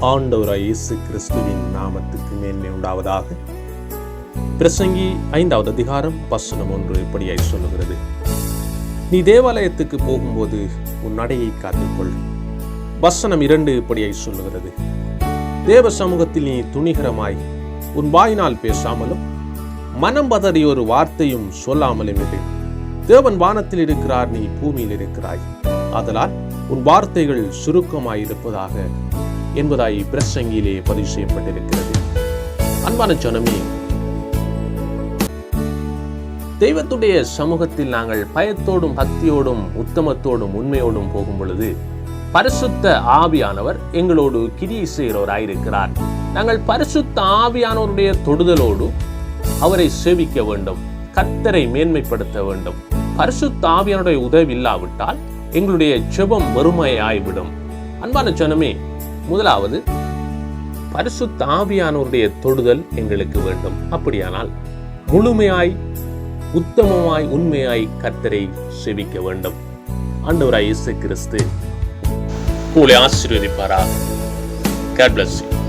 ஆண்டவராய் இயேசு கிறிஸ்துவின் நாமத்துக்கு மேன்மை உண்டாவதாக. பிரசங்கி 5வது அதிகாரம் வசனம் 1 இப்படியாய் சொல்லுகிறது: நீ தேவாலயத்துக்கு போகும்போது உன் நடையை காத்துக்கொள். வசனம் 2 இப்படியாய் சொல்லுகிறது: தேவ சமூகத்தில் நீ துணிகரமாய் உன் வாயினால் பேசாமலும் மனம் பதறி ஒரு வார்த்தையும் சொல்லாமலும் இரு. தேவன் வானத்தில் இருக்கிறார், நீ பூமியில் இருக்கிறாய். ஆதலால் உன் வார்த்தைகள் சுருக்கமாயிருப்பதாக என்பதாய் பிரசங்கியிலே பதிவு செய்யப்பட்டிருக்கிறது. அன்பான ஜனமே, தெய்வத்துடைய சமூகத்தில் நாங்கள் பயத்தோடும் பக்தியோடும் உத்தமத்தோடும் உண்மையோடும் போகும் பொழுது பரிசுத்த ஆவியானவர் எங்களோடு கிரியை செய்கிறவராயிருக்கிறார். நாங்கள் பரிசுத்த ஆவியானவருடைய தொடுதலோடு அவரை சேவிக்க வேண்டும், கர்த்தரை மேன்மைப்படுத்த வேண்டும். பரிசுத்த ஆவியானுடைய உதவி இல்லாவிட்டால் எங்களுடைய ஜெபம் வெறுமையாய்விடும். அன்பான ஜனமே, முதலாவது பரிசுத்த ஆவியானவருடைய தொடுதல் எங்களுக்கு வேண்டும். அப்படியானால் முழுமையாய் உத்தமமாய் உண்மையாய் கர்த்தரை சேவிக்க வேண்டும். ஆண்டவராய் இயேசு கிறிஸ்து உங்களை ஆசீர்வதிப்பாராக. God bless you.